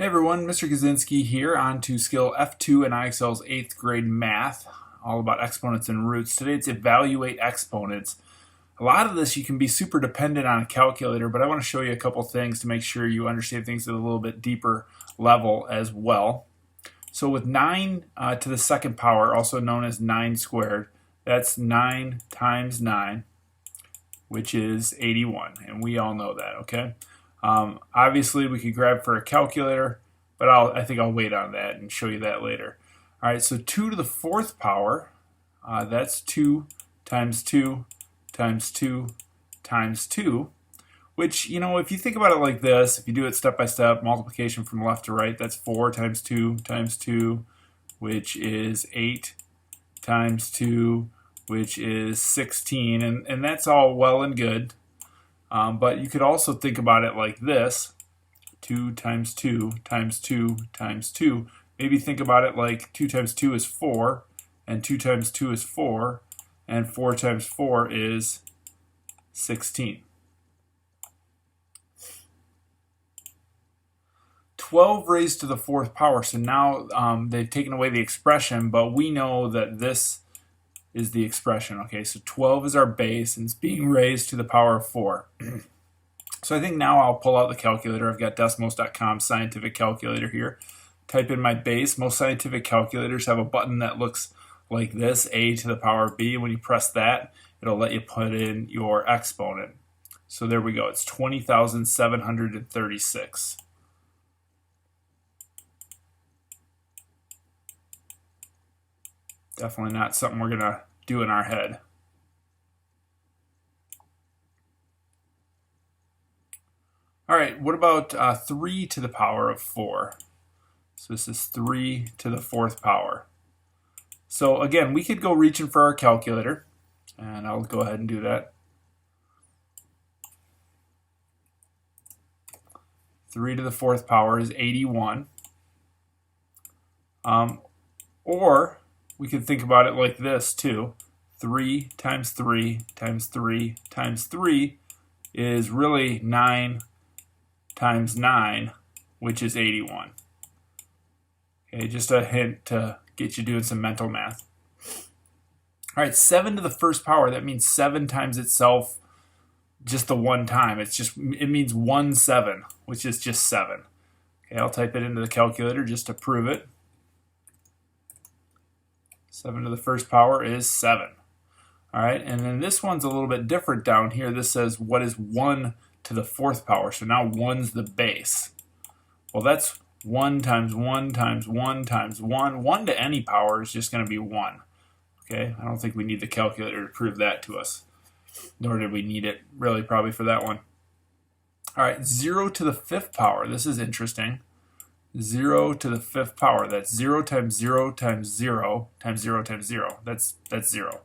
Hey everyone, Mr. Kaczynski here on to Skill F2 in IXL's 8th grade math, all about exponents and roots. Today it's evaluate exponents. A lot of this you can be super dependent on a calculator, but I want to show you a couple things to make sure you understand things at a little bit deeper level as well. So with 9 to the second power, also known as 9 squared, that's 9 times 9, which is 81, and we all know that, okay? Obviously, we could grab for a calculator, but I think I'll wait on that and show you that later. All right, so 2 to the 4th power, that's 2 times 2 times 2 times 2, which, you know, if you think about it like this, if you do it step by step, multiplication from left to right, that's 4 times 2 times 2, which is 8 times 2, which is 16, and that's all well and good. But you could also think about it like this, 2 times 2 times 2 times 2. Maybe think about it like 2 times 2 is 4, and 2 times 2 is 4, and 4 times 4 is 16. 12 raised to the 4th power, so now they've taken away the expression, but we know that this is the expression. Okay, so 12 is our base and it's being raised to the power of 4. So I think now I'll pull out the calculator. I've got decimals.com scientific calculator here. Type in my base. Most scientific calculators have a button that looks like this, a to the power of b. When you press that, it'll let you put in your exponent. So there we go. It's 20,736. Definitely not something we're going to do in our head. All right, what about 3 to the power of 4? So this is 3 to the 4th power. So again, we could go reaching for our calculator, and I'll go ahead and do that. 3 to the 4th power is 81. Or we could think about it like this too. 3 times 3 times 3 times 3 is really 9 times 9, which is 81. Okay, just a hint to get you doing some mental math. All right, 7 to the 1st power, that means 7 times itself just the one time. It means 1 7, which is just 7. Okay, I'll type it into the calculator just to prove it. 7 to the 1st power is 7. All right, and then this one's a little bit different down here. This says, what is 1 to the 4th power? So now 1's the base. Well, that's 1 times 1 times 1 times 1. 1 to any power is just going to be 1. Okay, I don't think we need the calculator to prove that to us. Nor did we need it, really, probably for that one. All right, 0 to the 5th power. This is interesting. 0 to the 5th power. That's 0 times 0 times 0 times 0 times 0. That's 0.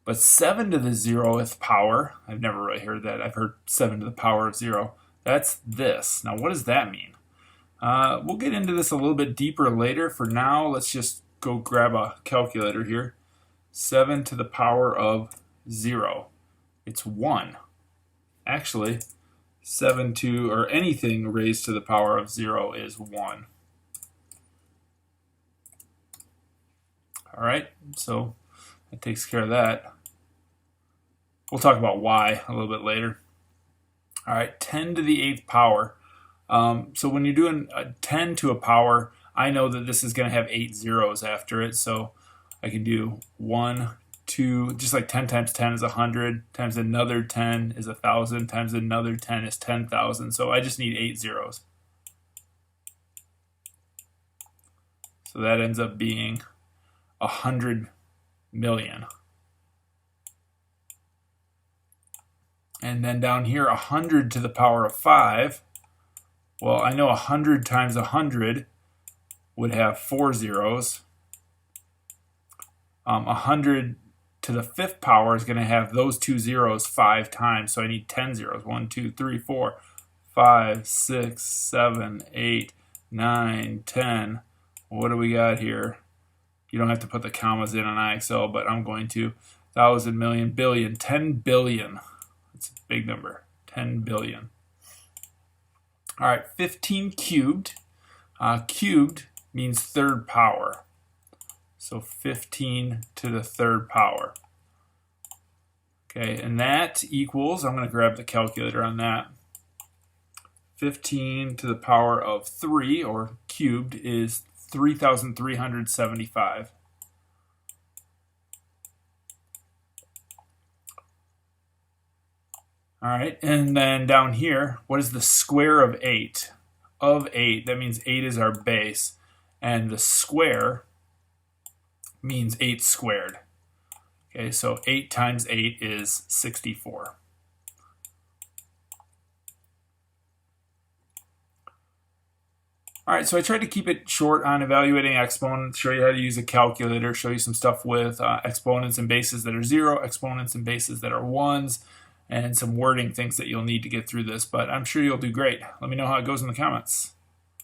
But 7 to the 0th power, I've never really heard that. I've heard 7 to the power of 0. That's this. Now, what does that mean? We'll get into this a little bit deeper later. For now, let's just go grab a calculator here. 7 to the power of 0. It's 1. Actually, 7 to, or anything raised to the power of 0 is 1. All right, so that takes care of that. We'll talk about y a little bit later. All right, 10 to the 8th power. So when you're doing a 10 to a power, I know that this is going to have 8 zeros after it, so I can do 1, 2, just like 10 times 10 is 100, times another 10 is 1,000, times another 10 is 10,000. So I just need 8 zeros. So that ends up being 100 million. And then down here, 100 to the power of 5. Well, I know 100 times 100 would have 4 zeros. 100 to the 5th power is going to have those 2 zeros 5 times, so I need 10 zeros. 1, 2, 3, 4, 5, 6, 7, 8, 9, 10. What do we got here? You don't have to put the commas in on IXL, but I'm going to. 1,000, million, billion, 10 billion. That's a big number. 10 billion. All right, 15 cubed. Cubed means third power. So 15 to the third power. Okay, and that equals, I'm going to grab the calculator on that. 15 to the power of 3, or cubed, is 3,375. All right, and then down here, what is the square of 8? Of 8, that means 8 is our base, and the square means 8 squared. Okay, so 8 times 8 is 64. All right, so I tried to keep it short on evaluating exponents, show you how to use a calculator, show you some stuff with exponents and bases that are 0, exponents and bases that are 1s, and some wording things that you'll need to get through this, but I'm sure you'll do great. Let me know how it goes in the comments.